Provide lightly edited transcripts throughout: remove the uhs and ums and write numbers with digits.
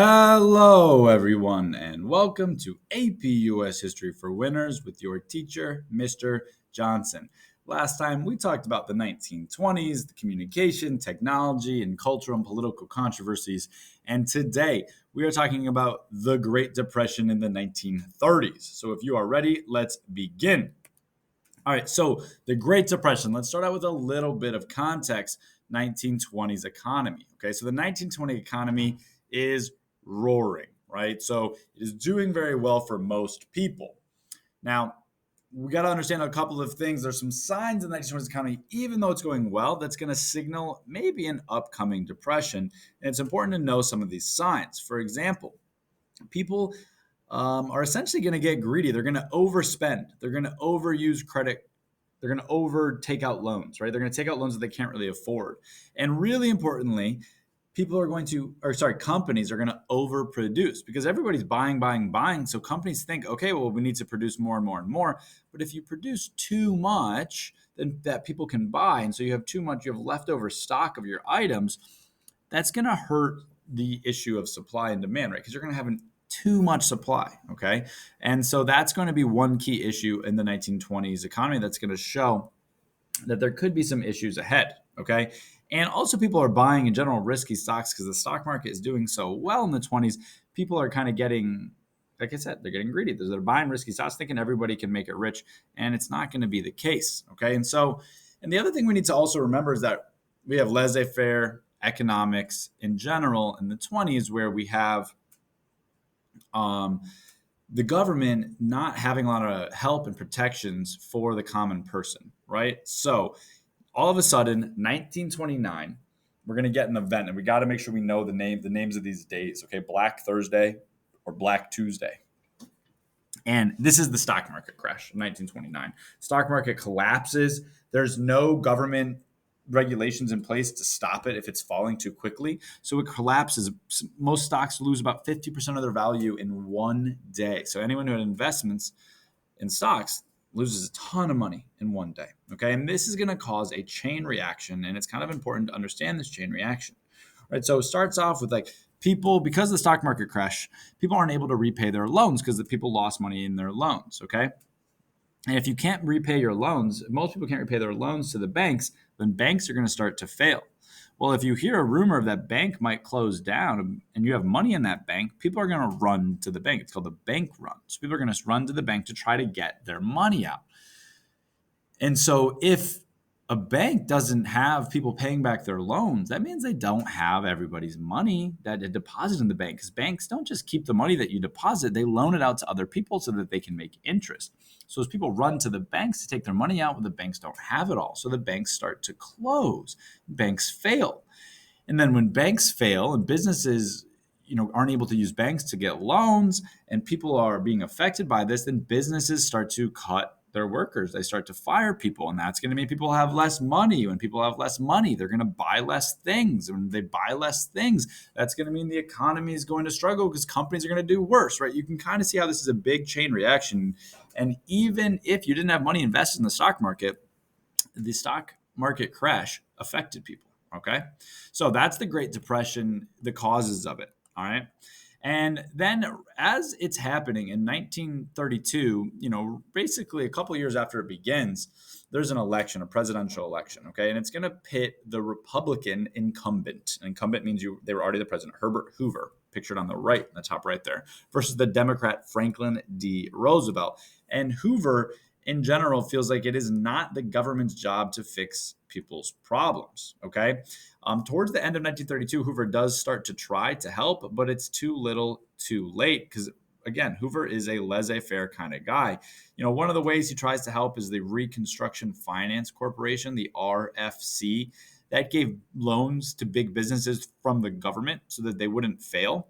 Hello, everyone, and welcome to AP US History for Winners with your teacher, Mr. Johnson. Last time we talked about the 1920s, the communication, technology, and cultural and political controversies. And today we are talking about the Great Depression in the 1930s. So if you are ready, let's begin. All right, so the Great Depression. Let's start out with a little bit of context. 1920s economy. Okay, so the 1920 economy is roaring, right? So it is doing very well for most people. Now, we got to understand a couple of things. There's some signs in the 1920s economy, even though it's going well, that's going to signal maybe an upcoming depression. And it's important to know some of these signs. For example, people are essentially going to get greedy. They're going to overspend. They're going to overuse credit. They're going to over take out loans, right? They're going to take out loans that they can't really afford. And really importantly, companies are going to overproduce because everybody's buying, buying, buying. So companies think, okay, well, we need to produce more and more and more. But if you produce too much, then that people can buy, and so you have too much, you have leftover stock of your items, that's going to hurt the issue of supply and demand, right? Because you're going to have too much supply, okay? And so that's going to be one key issue in the 1920s economy that's going to show that there could be some issues ahead, okay? And also, people are buying in general risky stocks because the stock market is doing so well in the 20s. People are kind of getting, like I said, they're getting greedy. They're buying risky stocks thinking everybody can make it rich, and it's not going to be the case, okay? And the other thing we need to also remember is that we have laissez-faire economics in general in the 20s where we have um, the government not having a lot of help and protections for the common person, right? So all of a sudden, 1929, we're going to get an event, and we got to make sure we know the names of these days. Okay, Black Thursday or Black Tuesday, and this is the stock market crash of 1929. Stock market collapses. There's no government regulations in place to stop it if it's falling too quickly. So it collapses. Most stocks lose about 50% of their value in one day. So anyone who had investments in stocks loses a ton of money in one day. Okay. And this is going to cause a chain reaction. And it's kind of important to understand this chain reaction. Right. So it starts off with like people, because of the stock market crash, people aren't able to repay their loans because the people lost money in their loans. Okay. And if you can't repay your loans, most people can't repay their loans to the banks, then banks are going to start to fail. Well, if you hear a rumor that bank might close down and you have money in that bank, people are going to run to the bank. It's called the bank run. So people are going to run to the bank to try to get their money out. And so if a bank doesn't have people paying back their loans, that means they don't have everybody's money that they deposit in the bank, because banks don't just keep the money that you deposit, they loan it out to other people so that they can make interest. So as people run to the banks to take their money out, well, the banks don't have it all. So the banks start to close. Banks fail. And then when banks fail and businesses aren't able to use banks to get loans, and people are being affected by this, then businesses start to cut their workers. They start to fire people, and that's going to mean people have less money. When people have less money, they're going to buy less things. When they buy less things, that's going to mean the economy is going to struggle because companies are going to do worse, right? You can kind of see how this is a big chain reaction. And even if you didn't have money invested in the stock market, the stock market crash affected people. Okay. So that's the Great Depression, the causes of it. All right. And then as it's happening in 1932, basically a couple of years after it begins, there's an election, a presidential election. Okay. And it's going to pit the Republican incumbent. Incumbent means they were already the president, Herbert Hoover, pictured on the right, in the top right there, versus the Democrat Franklin D. Roosevelt. And Hoover in general feels like it is not the government's job to fix people's problems. Okay. Towards the end of 1932, Hoover does start to try to help, but it's too little too late because, again, Hoover is a laissez-faire kind of guy. One of the ways he tries to help is the Reconstruction Finance Corporation, the RFC, that gave loans to big businesses from the government so that they wouldn't fail.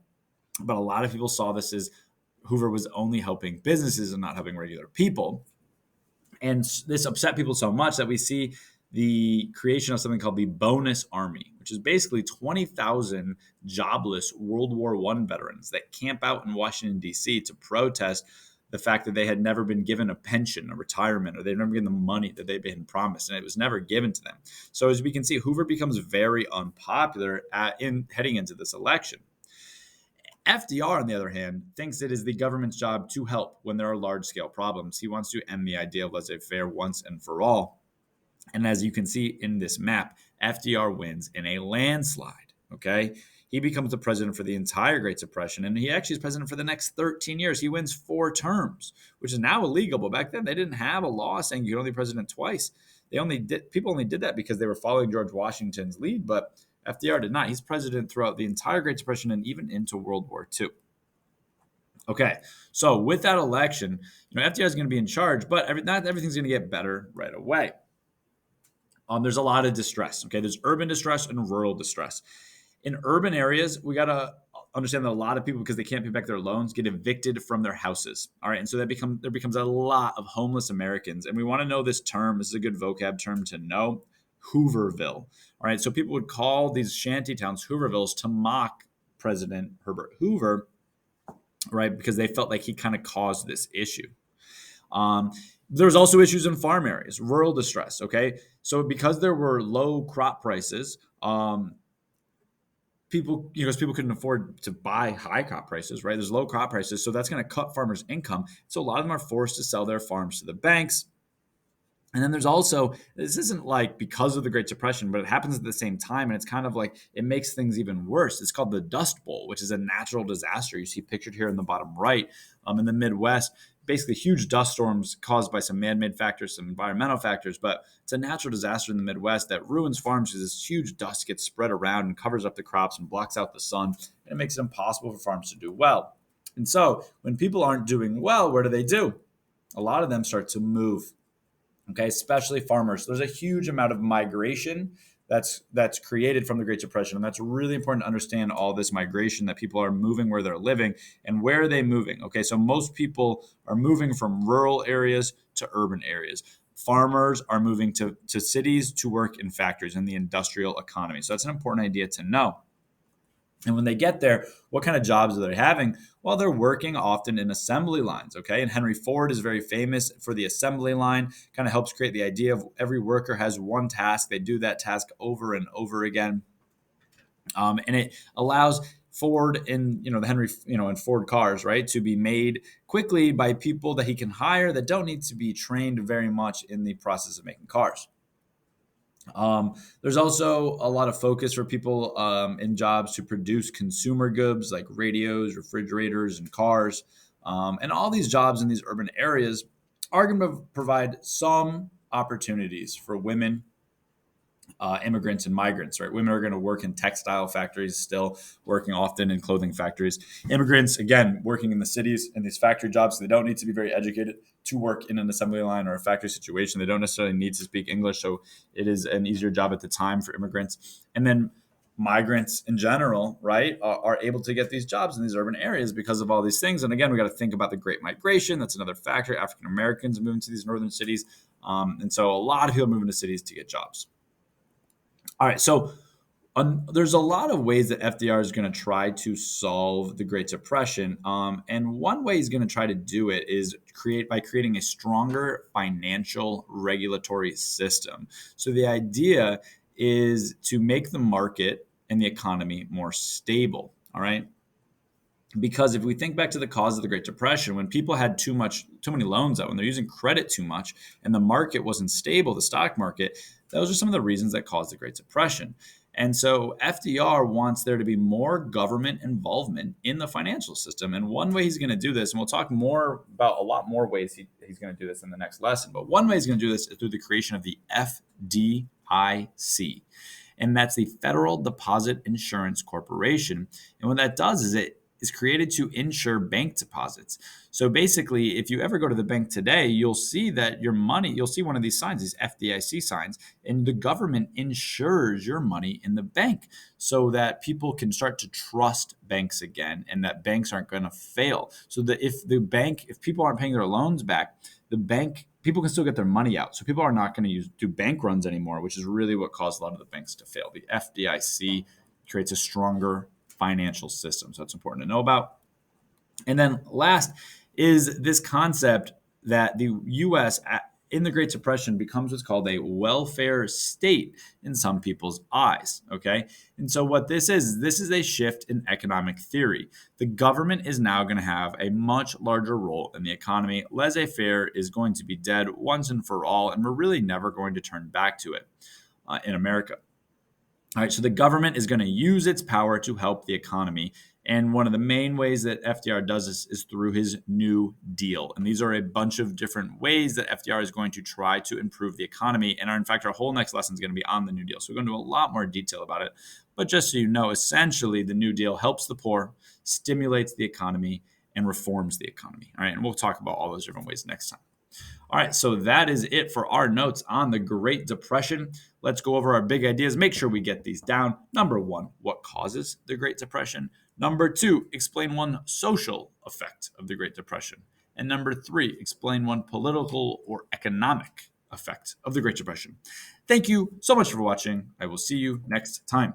But a lot of people saw this as Hoover was only helping businesses and not helping regular people. And this upset people so much that we see the creation of something called the Bonus Army, which is basically 20,000 jobless World War I veterans that camp out in Washington, D.C. to protest the fact that they had never been given a pension, a retirement, or they'd never given the money that they'd been promised, and it was never given to them. So as we can see, Hoover becomes very unpopular in heading into this election. FDR, on the other hand, thinks it is the government's job to help when there are large-scale problems. He wants to end the idea of laissez-faire once and for all. And as you can see in this map, FDR wins in a landslide. Okay. He becomes the president for the entire Great Depression, and he actually is president for the next 13 years. He wins 4 terms, which is now illegal. But back then, they didn't have a law saying you can only be president twice. People only did that because they were following George Washington's lead, but FDR did not. He's president throughout the entire Great Depression and even into World War II. Okay, so with that election, FDR is going to be in charge, but not everything's going to get better right away. There's a lot of distress. Okay, there's urban distress and rural distress. In urban areas, we got to understand that a lot of people, because they can't pay back their loans, get evicted from their houses. All right, and so there becomes a lot of homeless Americans. And we want to know this term. This is a good vocab term to know. Hooverville. All right, so people would call these shanty towns Hoovervilles to mock President Herbert Hoover, right, because they felt like he kind of caused this issue. There's also issues in farm areas, rural distress. Okay, so because there were low crop prices, people couldn't afford to buy high crop prices, right? There's low crop prices, so that's going to cut farmers' income. So a lot of them are forced to sell their farms to the banks. And then there's also, this isn't like because of the Great Depression, but it happens at the same time. And it's kind of like, it makes things even worse. It's called the Dust Bowl, which is a natural disaster. You see pictured here in the bottom right, in the Midwest, basically huge dust storms caused by some man-made factors, some environmental factors, but it's a natural disaster in the Midwest that ruins farms because this huge dust gets spread around and covers up the crops and blocks out the sun. And it makes it impossible for farms to do well. And so when people aren't doing well, what do? A lot of them start to move. Okay, especially farmers. There's a huge amount of migration that's created from the Great Depression, and that's really important to understand all this migration, that people are moving where they're living. And where are they moving? Okay, so most people are moving from rural areas to urban areas. Farmers are moving to cities to work in factories in the industrial economy. So that's an important idea to know. And when they get there, what kind of jobs are they having? Well, they're working often in assembly lines, okay? And Henry Ford is very famous for the assembly line, kind of helps create the idea of every worker has one task. They do that task over and over again. And it allows Ford and, the Henry, and Ford cars, right, to be made quickly by people that he can hire that don't need to be trained very much in the process of making cars. There's also a lot of focus for people in jobs to produce consumer goods like radios, refrigerators, and cars. And all these jobs in these urban areas are going to provide some opportunities for women, immigrants, and migrants, right? Women are going to work in textile factories, still working often in clothing factories. Immigrants, again, working in the cities in these factory jobs. They don't need to be very educated to work in an assembly line or a factory situation. They don't necessarily need to speak English, so it is an easier job at the time for immigrants. And then migrants in general, right, are able to get these jobs in these urban areas because of all these things. And again, we got to think about the Great Migration. That's another factor. African Americans moving to these northern cities. And so a lot of people moving to cities to get jobs. All right, so there's a lot of ways that FDR is going to try to solve the Great Depression, and one way he's going to try to do it is by creating a stronger financial regulatory system. So the idea is to make the market and the economy more stable. All right. Because if we think back to the cause of the Great Depression, when people had too many loans out, when they're using credit too much, and the market wasn't stable, the stock market, those are some of the reasons that caused the Great Depression. And so FDR wants there to be more government involvement in the financial system. And one way he's going to do this, and we'll talk more about a lot more ways he's going to do this in the next lesson, but one way he's going to do this is through the creation of the FDIC. And that's the Federal Deposit Insurance Corporation. And what that does is it is created to insure bank deposits. So basically, if you ever go to the bank today, you'll see that your money, you'll see one of these signs, these FDIC signs, and the government insures your money in the bank so that people can start to trust banks again and that banks aren't going to fail. So that if people aren't paying their loans back, people can still get their money out. So people are not going to do bank runs anymore, which is really what caused a lot of the banks to fail. The FDIC creates a stronger financial system. So it's important to know about. And then last is this concept that the U.S. in the Great Depression becomes what's called a welfare state in some people's eyes. Okay. And so what this is a shift in economic theory. The government is now going to have a much larger role in the economy. Laissez-faire is going to be dead once and for all, and we're really never going to turn back to it in America. All right, so the government is going to use its power to help the economy. And one of the main ways that FDR does this is through his New Deal. And these are a bunch of different ways that FDR is going to try to improve the economy. And in fact, our whole next lesson is going to be on the New Deal. So we're going to do a lot more detail about it. But just so you know, essentially, the New Deal helps the poor, stimulates the economy, and reforms the economy. All right, and we'll talk about all those different ways next time. All right, so that is it for our notes on the Great Depression. Let's go over our big ideas. Make sure we get these down. Number one, what causes the Great Depression? Number two, explain one social effect of the Great Depression. And number three, explain one political or economic effect of the Great Depression. Thank you so much for watching. I will see you next time.